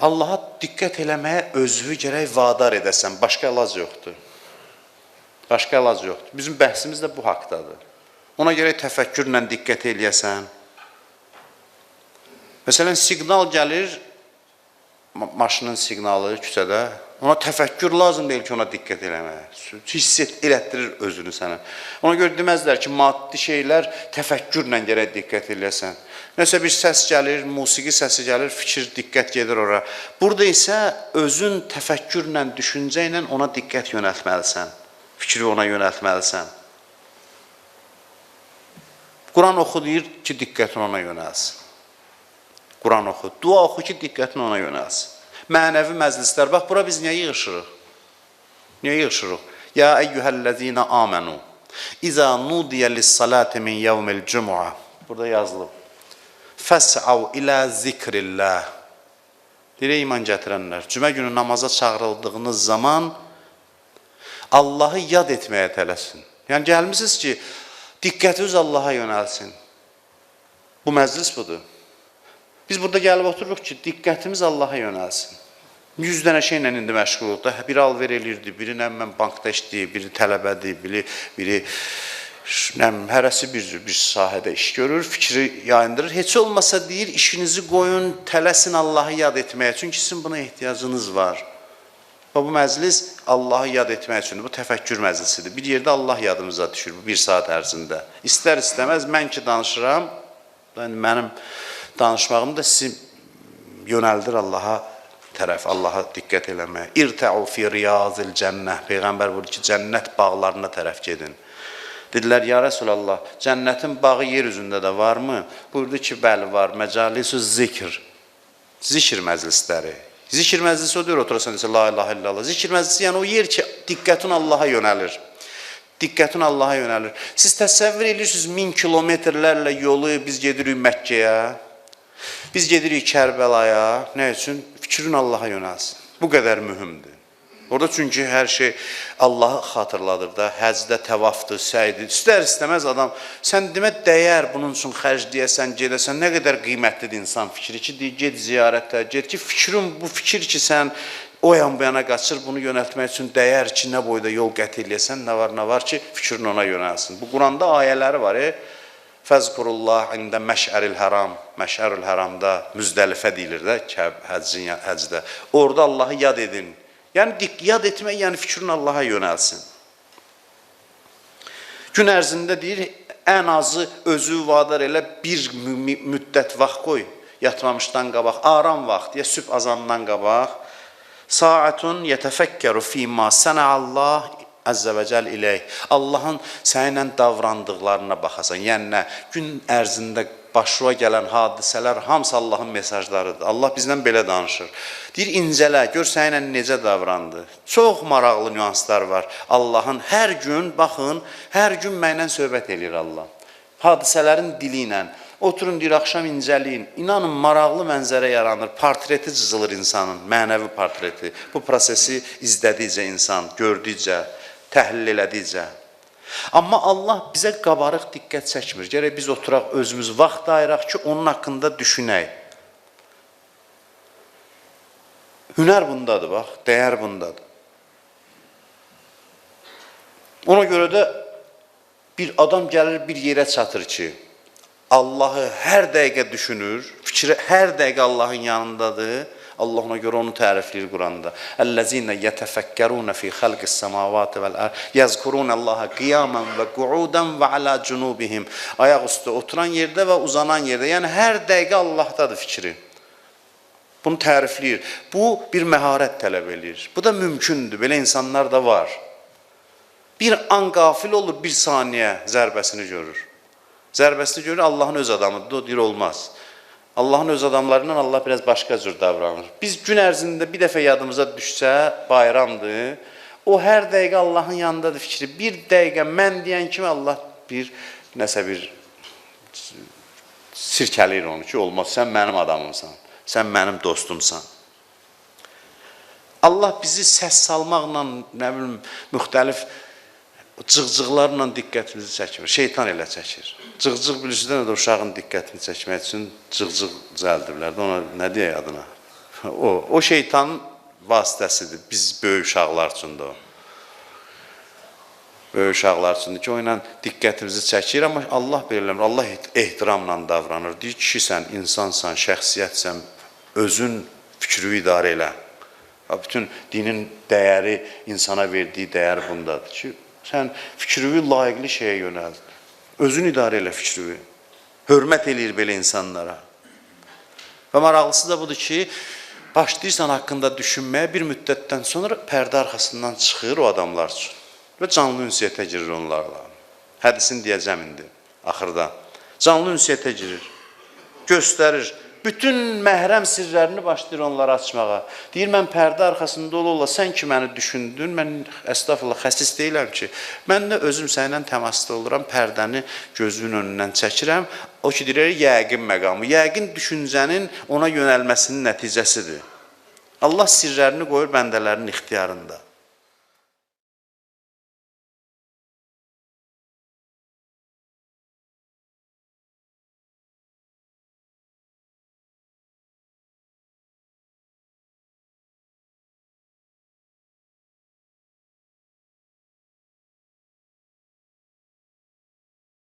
Allaha diqqət eləməyə özünü gərək vadar edəsən, başqa əlac yoxdur. Başqa əlac yoxdur. Bizim bəhsimiz də bu haqdadır. Ona gərək təfəkkürlə diqqət eləyəsən. Məsələn, siqnal gəlir, maşının siqnalı küçədə, ona təfəkkür lazım deyil ki, ona diqqət eləməyə. Hiss elətdirir özünü sənə. Ona görə deməzlər ki, maddi şeylər təfəkkürlə gərək diqqət eləyəsən. Nəsə bir səs gəlir, musiqi səsi gəlir, fikir, diqqət gedir ora. Burada isə özün təfəkkürlə, düşüncə ilə ona diqqət yönəltməlisən. Fikri ona yönəltməlisən. Quran oxu deyir ki, diqqətin ona yönəlsin. Quran oxu, dua oxu ki, diqqətin ona yönəlsin. Mənəvi məclislər, bax, bura biz niyə yığışırıq? Niyə yığışırıq? Ya eyyuhəl-ləzina amenu, İza nudiyə lis-salati min yevmil cumu'a. Burada yazılıb. Fəs'av ilə zikrillah. Deyir, iman gətirənlər, cümə günü namaza çağırıldığınız zaman Allahı yad etməyə tələsin. Yəni, gəlmişsiniz ki, diqqətiniz Allaha yönəlsin. Bu məclis budur. Biz burada gəlib otururuq ki, diqqətimiz Allaha yönəlsin. 100 dənə şeylə indi məşğuluq da, biri alver eləyirdi, biri mən bankda işləyir, biri tələbədir, biri hərəsi bir sahədə iş görür, fikri yayındırır. Heç olmasa deyir, işinizi qoyun, tələsin Allahı yad etməyə, çünki sizin buna ehtiyacınız var. Bu məclis Allahı yad etmək üçündür, bu təfəkkür məclisidir. Bir yerdə Allah yadımıza düşür bu bir saat ərzində. İstər istəməz, mən ki danışıram, mənim danışmağım da sizi yönəldir Allaha tərəf, Allaha diqqət eləməyə. İrtəu fi riyazil cənnə. Peyğəmbər buyurur ki, cənnət bağlarına tərəf gedin. Dedilər, ya Rəsulallah, cənnətin bağı yer üzündə də varmı? Buyurdu ki, bəli var, məcalisu zikr, zikr məclisləri. Zikr məclisi o deyir, oturursan desə, la ilahe illallah. Zikr məclisi, yəni o yer ki, diqqətin Allaha yönəlir. Diqqətin Allaha yönəlir. Siz təsəvvür edirsiniz 1000 kilometrlərlə yolu biz gedirik Məkkəyə, biz gedirik Kərbəlaya. Nə üçün? Fikrin Allaha yönəlsin. Bu qədər mühümdür. Orada çünki hər şey Allahı xatırladır da, həcdə təvafdır, səydir. İstər istəməz adam, sən demə dəyər bunun üçün xərcləyəsən, gedəsən, nə qədər qiymətlidir insan fikri ki, ged ziyarətə, ged ki, fikrin bu fikir ki, sən o yan bu yana qaçır, bunu yönəltmək üçün dəyər ki, nə boyda yol qət eləyəsən, nə var ki, fikrin ona yönəlsin. Bu Quranda ayələri var, Fəzkurullah ində məşəril həram, məşəril həramda Müzdəlifə deyilir də, həcdə. Orada Allahı yad edin. Yəni, yad etmək, yəni fikrin Allaha yönəlsin. Gün ərzində deyir, ən azı özü vadar elə bir müddət vaxt qoy, yatmamışdan qabaq, aram vaxt, ya sübh azandan qabaq, saatun yetefekkeru fîmâ sənəallah əzzə və cəl iləyh. Allahın səninlə davrandıqlarına baxasan, yəni nə? Gün ərzində başına gələn hadisələr hamısı Allahın mesajlarıdır. Allah bizdən belə danışır. Deyir, incələ, gör səninlə necə davrandı. Çox maraqlı nüanslar var. Allahın hər gün, baxın, hər gün mənlə söhbət eləyir Allah. Hadisələrin dili ilə. Oturun, deyir, axşam incəliyin. İnanın, maraqlı mənzərə yaranır. Portreti cızılır insanın, mənəvi portreti. Bu prosesi izlədikcə insan, gördükcə, təhlil elədikcə. Amma Allah bizə qabarıq diqqət çəkmir. Gərək biz oturaq, özümüz vaxt ayıraq ki, onun haqqında düşünək. Hünər bundadır, bax, dəyər bundadır. Ona görə də bir adam gəlir, bir yerə çatır ki, Allahı hər dəqiqə düşünür, fikri hər dəqiqə Allahın yanındadır. Allah ona görə onu tərifləyir Quranda. Əl-ləzinə yətəfəkkərunə fi xəlqis səmavati vəl-ərd, yəzkurunəllaha qiyaman və qu'udan və alə cunubihim. Ayaq üstə oturan yerdə və uzanan yerdə. Yəni, hər dəqiqə Allahdadır fikri. Bunu tərifləyir. Bu, bir məharət tələb edir. Bu da mümkündür. Belə insanlar da var. Bir an qafil olur, bir saniyə zərbəsini görür. Zərbəsini görür, Allahın öz adamıdır. O deyir, olmaz. Allahın öz adamlarından Allah biraz başqa cür davranır. Biz gün ərzində bir dəfə yadımıza düşsə, bayramdır, o hər dəqiqə Allahın yanındadır fikri. Bir dəqiqə mən deyən kimi Allah nəsə bir sirkələyir onu ki, olmaz, sən mənim adamımsan, sən mənim dostumsan. Allah bizi səs salmaqla, nə bilim, müxtəlif cığcığlarla diqqətimizi çəkmir, şeytan elə çəkir. Cığcıq bilirsinizdən də uşağın diqqətini çəkmək üçün cığcıq düzəldiblər. Ona nə deyək adına? O şeytanın vasitəsidir. Biz böyük uşaqlar üçün də o. Böyük uşaqlar üçündür ki, o ilə diqqətimizi çəkir, amma Allah belə Allah ehtiramla davranır. Deyir, kişisən, insansan, şəxsiyyətsən, özün fikri idarə elə. Bütün dinin dəyəri, insana verdiyi dəyər bundadır ki, sən fikri layiqli şeyə yönəld. Özün idarə elə fikri. Hörmət eləyir belə insanlara. Və maraqlısı da budur ki, başlayırsan haqqında düşünməyə bir müddətdən sonra pərdə arxasından çıxır o adamlar üçün. Və canlı ünsiyyətə girir onlarla. Hədisini deyəcəm indi, axırda. Canlı ünsiyyətə girir, göstərir. Bütün məhrəm sirlərini başlayır onlara açmağa. Deyir, mən pərdə arxasında ola, sən ki məni düşündün, mən əstəğfurullah xəsis deyiləm ki, mən də özüm səninlə təmasda oluram, pərdəni gözünün önündən çəkirəm. O ki, deyir, yəqin məqamı. Yəqin düşüncənin ona yönəlməsinin nəticəsidir. Allah sirlərini qoyur bəndələrinin ixtiyarında.